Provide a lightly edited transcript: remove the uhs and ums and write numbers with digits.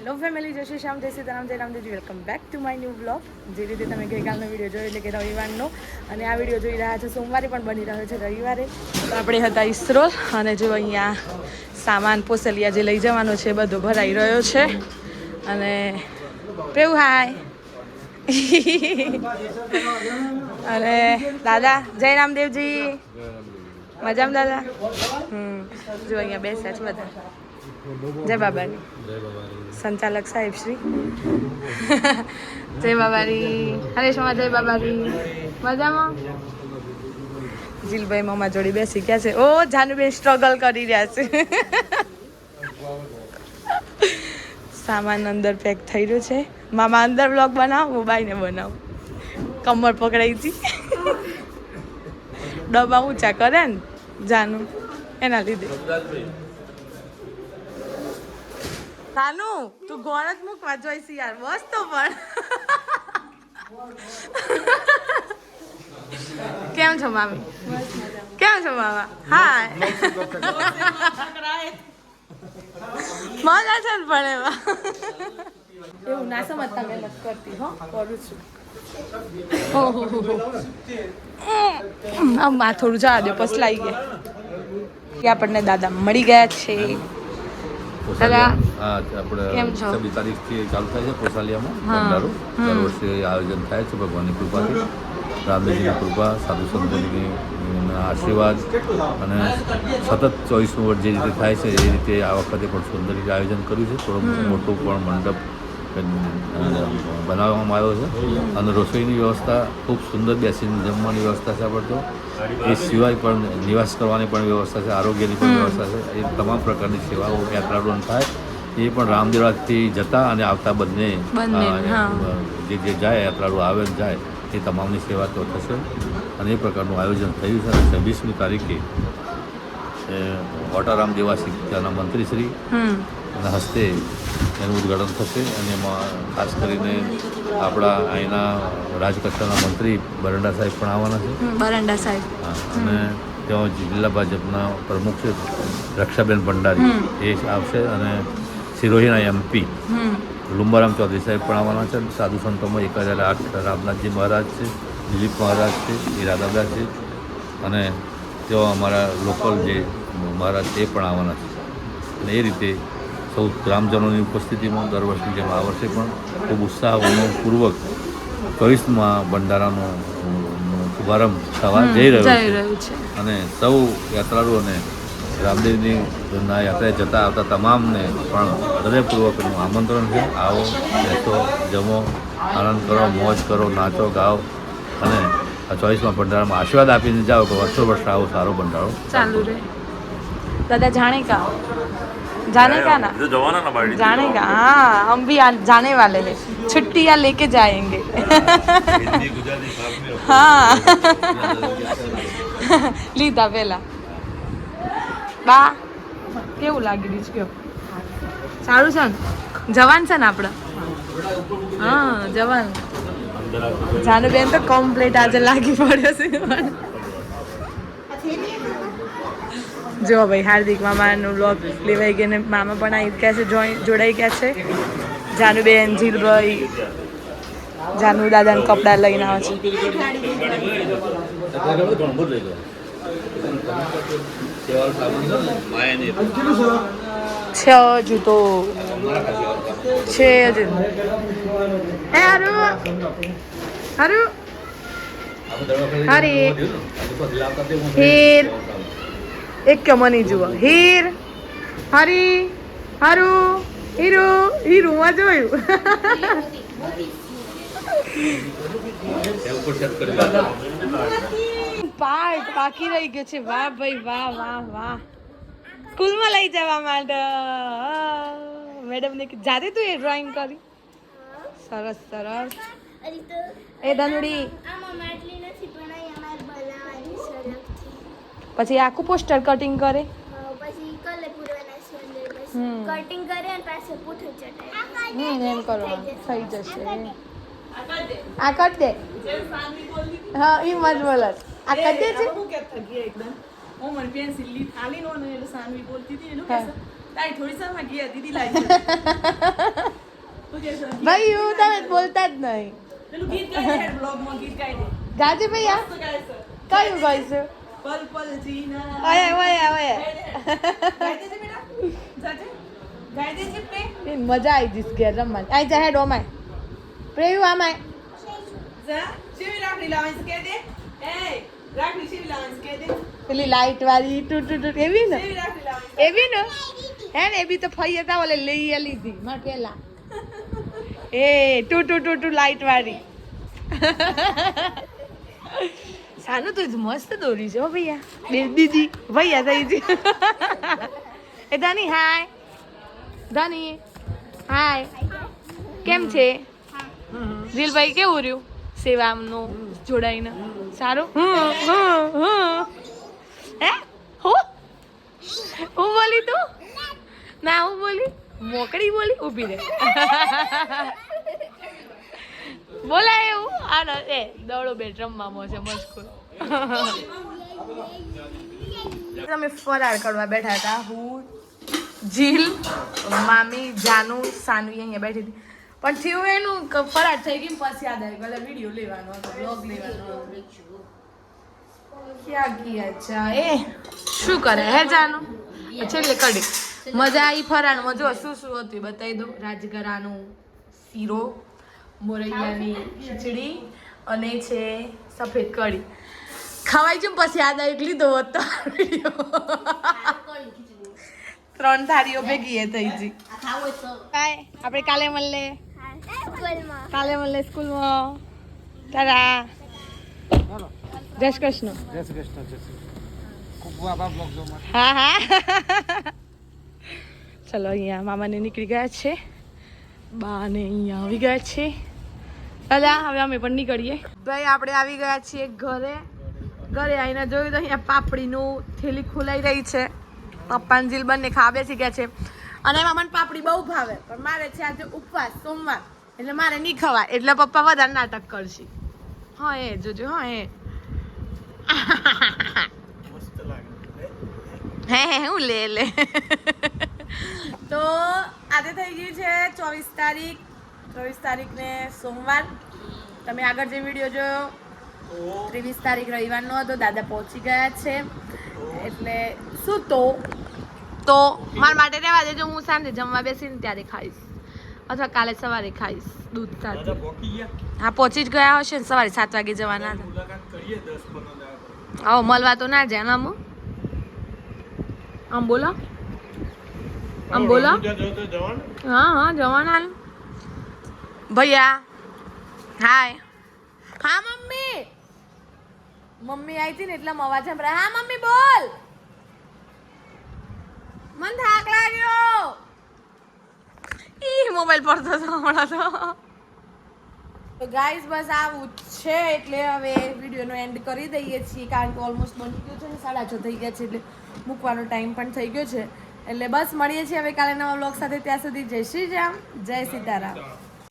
Hello family, જય શ્રી શ્યામ, જય સીતારામ, જય Ramdevji. Welcome back to my new blog. જે રીતે તમે ગઈકાલનો વિડીયો જોયો એટલે કે રવિવારનો, અને આ વિડીયો જોઈ રહ્યા છો સોમવારે પણ બની રહ્યો છે રવિવારે. તો આપણે હતા ઇસરોલ, અને જો અહીંયા સામાન પોસલિયા જે લઈ જવાનો છે બધો ભરાઈ રહ્યો છે. અને કેવું હાય અને દાદા જય રામદેવજી, મજામાં દાદા? જો અહીંયા બેસ્યા છે બધા. જય બાબાની, સંચાલક સાહેબ શ્રી જય બાબારી, હરેશમાં જય બાબારી. મજામાં? જીલભાઈ મમ્મા જોડી બેસી ગયા છે. ઓ જાનુબેન સ્ટ્રગલ કરી રહ્યા છે. સામાન અંદર પેક થઈ રહ્યો છે. મામા અંદર બ્લોગ બનાવો, મોબાઈને બનાવો. કમર પકડાઈ હતી. ડબ્બા ઊંચા કરે ને જાનું, એના લીધે. સાનુ તું ગોળ જ મૂકવા જોઈશ યાર, બસ તો પણ. કેમ છો મામી? કેમ છો મામા? હા મજા છે ને પણ એમાં એવું ના સમજતા મહેનત કરતી હો, કરું છું. ઓહો આમાં થોડું જવા દો, પછી લાવી ગયા. આપણને દાદા મળી ગયા છે. આપણે 26 તારીખથી ચાલુ થાય છે પોસાલિયામાં ભંડારો. દર વર્ષે આયોજન થાય છે ભગવાનની કૃપાથી, રામદેવજીની કૃપા, સાધુ સંતોની આશીર્વાદ, અને સતત 24મું વર્ષ જે રીતે થાય છે એ રીતે આ વખતે પણ સુંદર રીતે આયોજન કર્યું છે. થોડો મોટો પણ મંડપ બનાવવામાં આવ્યો છે, અને રસોઈની વ્યવસ્થા ખૂબ સુંદર, બેસીને જમવાની વ્યવસ્થા છે આપણે તો. એ સિવાય પણ નિવાસ કરવાની પણ વ્યવસ્થા છે, આરોગ્યની પણ વ્યવસ્થા છે. એ તમામ પ્રકારની સેવાઓ યાત્રાળુઓને થાય. એ પણ રામદેવરાજથી જતા અને આવતા બંને જે જાય યાત્રાળુ આવે ને જાય એ તમામની સેવા તો થશે. અને એ પ્રકારનું આયોજન થયું છે. અને 26મી તારીખે ઓટારામ દેવાસી ત્યાંના મંત્રીશ્રી ના હસ્તે એનું ઉદ્ઘાટન થશે. અને એમાં ખાસ કરીને આપણા અહીંના રાજકક્ષાના મંત્રી બરંડા સાહેબ પણ આવવાના છે. બરંડા સાહેબ, અને ત્યાં જિલ્લા ભાજપના પ્રમુખ છે રક્ષાબેન ભંડારી, એ આવશે. અને સિરોહીના MP લુંબારામ ચૌધરી સાહેબ પણ આવવાના છે. સાધુ સંતોમાં 1008 રામનાથજી મહારાજ છે, દિલીપ મહારાજ છે, ઈરાદાદા છે, અને તેઓ અમારા લોકલ જે મહારાજ એ પણ આવવાના છે. અને એ રીતે સૌ ગ્રામજનોની ઉપસ્થિતિમાં દર વર્ષની જેમ આ વર્ષે પણ ખૂબ ઉત્સાહપૂર્વક 24મા ભંડારાનો શુભારંભ થવા જઈ રહ્યો છે. અને સૌ યાત્રાળુઓને રામદેવની યાત્રાએ જતા આવતા તમામને પણ હૃદયપૂર્વકનું આમંત્રણ છે. આવો, બેસો, જમો, આનંદ કરો, મોજ કરો, નાચો, ગાઓ, અને આ 24મા ભંડારામાં આશીર્વાદ આપીને જાઓ કે વર્ષો વર્ષ આવો સારો ભંડારો ચાલુ રહે. दादा जाने का ना, जाने का. हाँ, हम भी जाने वाले हैं, छुट्टियाँ लेके जाएंगे. हाँ લીધા પેલા. બા કેવું લાગી રહ્યું છે? કયો સારું છે ને? જવાન છે ને આપણે? હા જવાન. જાનુબેન તો કમ્પ્લીટ આજે લાગી પડ્યો છે. જો ભાઈ હાર્દિક મામાનું બ્લોગ લેવાઈ ગયા ને મામા પણ આવી ગયા છે, જોડાઈ ગયા છે. જાનુબેન, જીલભાઈ, જાનુ દાદાને કપડાં લઈને આવે છે. જૂતો છે જ. હે હારું હારું હરી હીર એક કે મની જુઓ. હીર હરી હારું હીરો હીરુમાં જોયું. પાર્ટ બાકી રહી ગયો છે. વાહ ભાઈ વાહ વાહ વાહ. સ્કૂલમાં લઈ જવા માટે મેડમને જાતે તું એ ડ્રોઈંગ કરી? સરસ સરસ. એ ધનુડી પછી આખું પોસ્ટર કટિંગ કરે, પછી કલર પૂરવાના છે અંદર, કટિંગ કરે અને પાછળ પૂઠું ચટાય. એમ કરવાનું થઈ જશે. આ કર દે. હા એ મત બોલ. આ કર દે છે. એકદમ ઓ મને પેન્સિલ લી થાલી નો ને એટલે સાનવી બોલતી હતી એનું કે તાઈ થોડી સમય ગયા દીદી લાગી. ભાઈ હું તમે બોલતા જ નહીં ગાજે ભૈયા કયું ગાઈશું મજા આવી જઈશ ઘેર રમવાની આઈ જા હેડ ઓમાય પ્રેયુ આમાય પેલી લાઈટ વાળી ટુ ટુ ટુ એવી ને હે ને એવી તો ફઈ હતા ઓલે લઈ લીધી માં પેલા એ ટુ ટુ ટુ ટુ લાઈટ વાળી સાનું તો મસ્ત દોરી છે હો ભૈયા બે દીદી ભૈયા થઈ છે એ ધની હાય ધની હાય કેમ છે દિલભાઈ કેવું રહ્યું સેવામનું જોડાઈને સારું હે હું બોલી તું ના હું બોલી મોકળી બોલી ઊભી રે બોલાય એવું આનો એ દડો બેટ રમવામાં છે મસ્કુલ અમે ફરાળ કરવા બેઠા હતા હું જીલ મામી જાનુ સાનવી અહીંયા બેઠી હતી પણ થયું એનું ફરાળ થઈ ગયું પછી યાદ આવી ગયું વિડીયો લેવાનો હતો બ્લોગ લેવાનો ક્યાં ગયા અચ્છા એ શું કરે હે જાનુ છેલ્લે કડી મજા આવી ફરાળમાં જો શું શું હતું બતાવી દો રાજગરાનું શીરો મોરૈયાની ખીચડી અને છે સફેદ કઢી ખવાઈ છે પછી યાદ આવી લીધો હતો ત્રણ થાળીઓ ભેગી થઈ ગઈ કાંઈ આપણે કાલે મળે કાલે મળે સ્કૂલમાં તારા જય શ્રી કૃષ્ણ હા હા ચલો અહીંયા મામાને નીકળી ગયા છે બા ને અહીંયા આવી ગયા છે દાદા હવે અમે પણ નીકળીએ ભાઈ આપણે આવી ગયા છીએ ઘરે આવીને જોયું તો અહીંયા પાપડીનું થેલી ખોલાઈ રહી છે પપ્પા જીલ બંને ખાવા બેસી ગયા છે અને એમાં મને પાપડી બહુ ભાવે પણ મારે છે આજે ઉપવાસ સોમવાર એટલે મારે નહીં ખવાય એટલે પપ્પા વધારે નાટક કરશે હા એ જોજો હા એ હે હું લે તો આજે થઈ ગયું છે 24 તારીખને સોમવાર તમે આગળ જે વિડીયો જોયો 23 તારીખ રવિવારનો હતો દાદા પહોંચી ગયા છે એટલે શું તો મારા માટે રહેવા દેજો હું સાંજે જમવા બેસીને ત્યારે ખાઈશ અથવા કાલે સવારે ખાઈશ દૂધ સાથે હા પહોંચી જ ગયા હશે ને સવારે 7 વાગે જવાના હતા આવો મળવા તો ના જાય આમ બોલો હા જવાના ભૈયા હાય હા મમ્મી આવી હતી ને એટલે અવાજ સંભળાય હા મમ્મી બોલ મને થાક લાગ્યો ઈ મોબાઈલ પર તો હમણાં તો ગાઈસ બસ આવું છે એટલે હવે વિડીયોનો એન્ડ કરી દઈએ છીએ કારણ કે ઓલમોસ્ટ બની ગયો છે ને 6:30 થઈ ગયા છે એટલે મૂકવાનો ટાઈમ પણ થઈ ગયો છે એટલે બસ મળીએ છીએ હવે કાલે નવા વ્લોગ સાથે ત્યાં સુધી જય શ્રી રામ જય સીતારામ